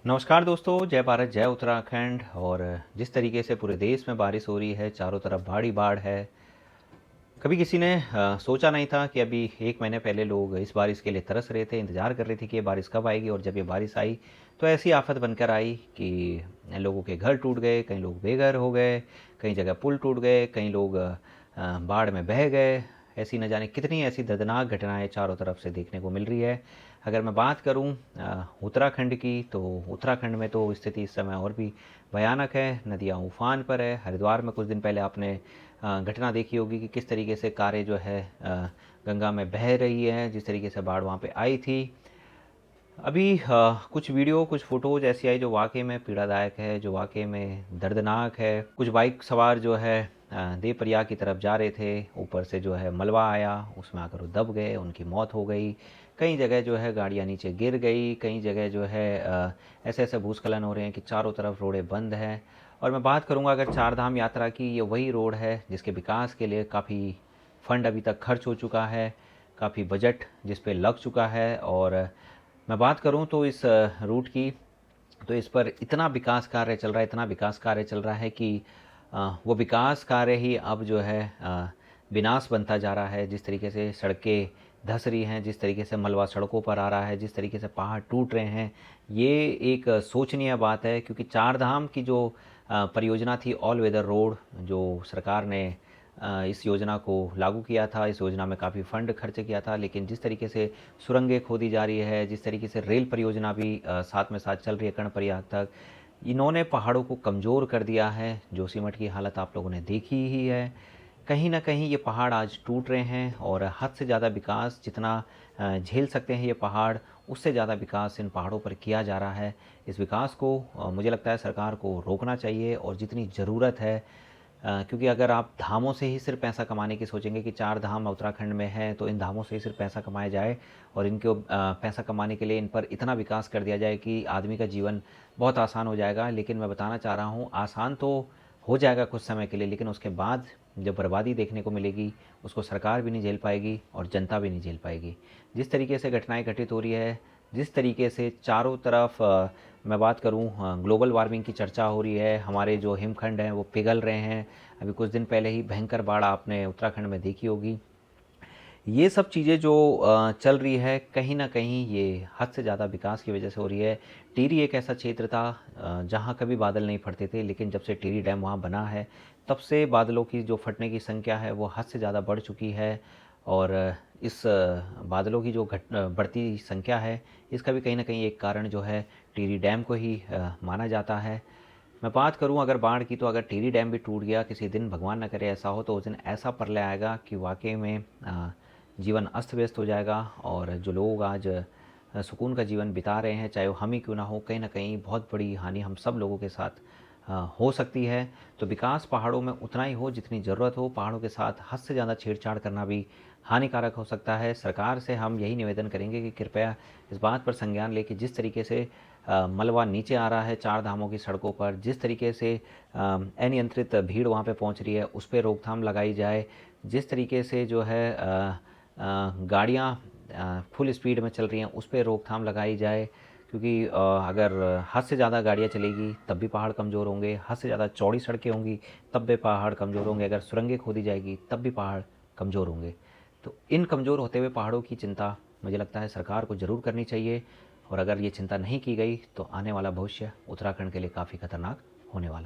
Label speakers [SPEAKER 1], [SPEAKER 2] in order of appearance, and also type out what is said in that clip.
[SPEAKER 1] नमस्कार दोस्तों, जय भारत जय उत्तराखंड। और जिस तरीके से पूरे देश में बारिश हो रही है, चारों तरफ भारी बाढ़ है। कभी किसी ने सोचा नहीं था कि अभी एक महीने पहले लोग इस बारिश के लिए तरस रहे थे, इंतज़ार कर रहे थे कि ये बारिश कब आएगी। और जब ये बारिश आई तो ऐसी आफत बनकर आई कि लोगों के घर टूट गए, कई लोग बेघर हो गए, कई जगह पुल टूट गए, कई लोग बाढ़ में बह गए। ऐसी न जाने कितनी ऐसी दर्दनाक घटनाएं चारों तरफ से देखने को मिल रही है। अगर मैं बात करूं उत्तराखंड की, तो उत्तराखंड में तो स्थिति इस समय और भी भयानक है। नदियां उफान पर है। हरिद्वार में कुछ दिन पहले आपने घटना देखी होगी कि किस तरीके से कारें जो है गंगा में बह रही है, जिस तरीके से बाढ़ वहाँ पे आई थी। अभी कुछ वीडियो कुछ फ़ोटोज़ ऐसी आई जो वाक़ई में पीड़ादायक है, जो वाक़ई में दर्दनाक है। कुछ बाइक सवार जो है देवप्रयाग की तरफ जा रहे थे, ऊपर से जो है मलबा आया, उसमें आकर वो दब गए, उनकी मौत हो गई। कई जगह जो है गाड़ियाँ नीचे गिर गई, कई जगह जो है ऐसे-ऐसे भूस्खलन हो रहे हैं कि चारों तरफ रोडें बंद हैं। और मैं बात करूँगा अगर चार धाम यात्रा की, ये वही रोड है जिसके विकास के लिए काफ़ी फंड अभी तक खर्च हो चुका है, काफ़ी बजट जिस पे लग चुका है। और मैं बात करूं तो इस रूट की, तो इस पर इतना विकास कार्य चल रहा है, इतना विकास कार्य चल रहा है कि वो विकास कार्य ही अब जो है विनाश बनता जा रहा है। जिस तरीके से सड़कें धंस रही हैं, जिस तरीके से मलबा सड़कों पर आ रहा है, जिस तरीके से पहाड़ टूट रहे हैं, ये एक सोचनीय बात है। क्योंकि चार धाम की जो परियोजना थी, ऑल वेदर रोड, जो सरकार ने इस योजना को लागू किया था, इस योजना में काफ़ी फंड खर्च किया था। लेकिन जिस तरीके से सुरंगें खोदी जा रही है, जिस तरीके से रेल परियोजना भी साथ में साथ चल रही है कर्णप्रयाग तक, इन्होंने पहाड़ों को कमज़ोर कर दिया है। जोशीमठ की हालत आप लोगों ने देखी ही है। कहीं न कहीं ये पहाड़ आज टूट रहे हैं और हद से ज़्यादा विकास जितना झेल सकते हैं ये पहाड़, उससे ज़्यादा विकास इन पहाड़ों पर किया जा रहा है। इस विकास को मुझे लगता है सरकार को रोकना चाहिए, और जितनी ज़रूरत है, क्योंकि अगर आप धामों से ही सिर्फ पैसा कमाने की सोचेंगे कि चार धाम उत्तराखंड में हैं, तो इन धामों से ही सिर्फ पैसा कमाया जाए और इनको पैसा कमाने के लिए इन पर इतना विकास कर दिया जाए कि आदमी का जीवन बहुत आसान हो जाएगा। लेकिन मैं बताना चाह रहा हूँ, आसान तो हो जाएगा कुछ समय के लिए, लेकिन उसके बाद जो बर्बादी देखने को मिलेगी, उसको सरकार भी नहीं झेल पाएगी और जनता भी नहीं झेल पाएगी। जिस तरीके से घटनाएं घटित हो रही है, जिस तरीके से चारों तरफ मैं बात करूं, ग्लोबल वार्मिंग की चर्चा हो रही है, हमारे जो हिमखंड हैं वो पिघल रहे हैं। अभी कुछ दिन पहले ही भयंकर बाढ़ आपने उत्तराखंड में देखी होगी। ये सब चीज़ें जो चल रही है, कहीं न कहीं ये हद से ज़्यादा विकास की वजह से हो रही है। टिहरी एक ऐसा क्षेत्र था जहाँ कभी बादल नहीं फटते थे, लेकिन जब से टिहरी डैम वहाँ बना है, तब से बादलों की जो फटने की संख्या है वो हद से ज़्यादा बढ़ चुकी है। और इस बादलों की जो बढ़ती संख्या है, इसका भी कहीं न कहीं एक कारण जो है टिहरी डैम को ही माना जाता है। मैं बात करूं अगर बाढ़ की, तो अगर टिहरी डैम भी टूट गया किसी दिन, भगवान न करे ऐसा हो, तो उस दिन ऐसा प्रलय आएगा कि वाकई में जीवन अस्त व्यस्त हो जाएगा। और जो लोग आज सुकून का जीवन बिता रहे हैं, चाहे वो हम ही क्यों ना हो, कहीं ना कहीं बहुत बड़ी हानि हम सब लोगों के साथ हो सकती है। तो विकास पहाड़ों में उतना ही हो जितनी ज़रूरत हो। पहाड़ों के साथ हद से ज़्यादा छेड़छाड़ करना भी हानिकारक हो सकता है। सरकार से हम यही निवेदन करेंगे कि कृपया इस बात पर संज्ञान लें कि जिस तरीके से मलबा नीचे आ रहा है चार धामों की सड़कों पर, जिस तरीके से अनियंत्रित भीड़ वहाँ पे पहुँच रही है, उस पर रोकथाम लगाई जाए। जिस तरीके से जो है गाड़ियाँ फुल स्पीड में चल रही हैं, उस पर रोकथाम लगाई जाए। क्योंकि अगर हद से ज़्यादा गाड़ियाँ चलेगी तब भी पहाड़ कमज़ोर होंगे, हद से ज़्यादा चौड़ी सड़कें होंगी तब भी पहाड़ कमज़ोर होंगे, अगर सुरंगें खोदी जाएगी तब भी पहाड़ कमज़ोर होंगे। तो इन कमज़ोर होते हुए पहाड़ों की चिंता मुझे लगता है सरकार को ज़रूर करनी चाहिए। और अगर ये चिंता नहीं की गई तो आने वाला भविष्य उत्तराखंड के लिए काफ़ी खतरनाक होने वाला है।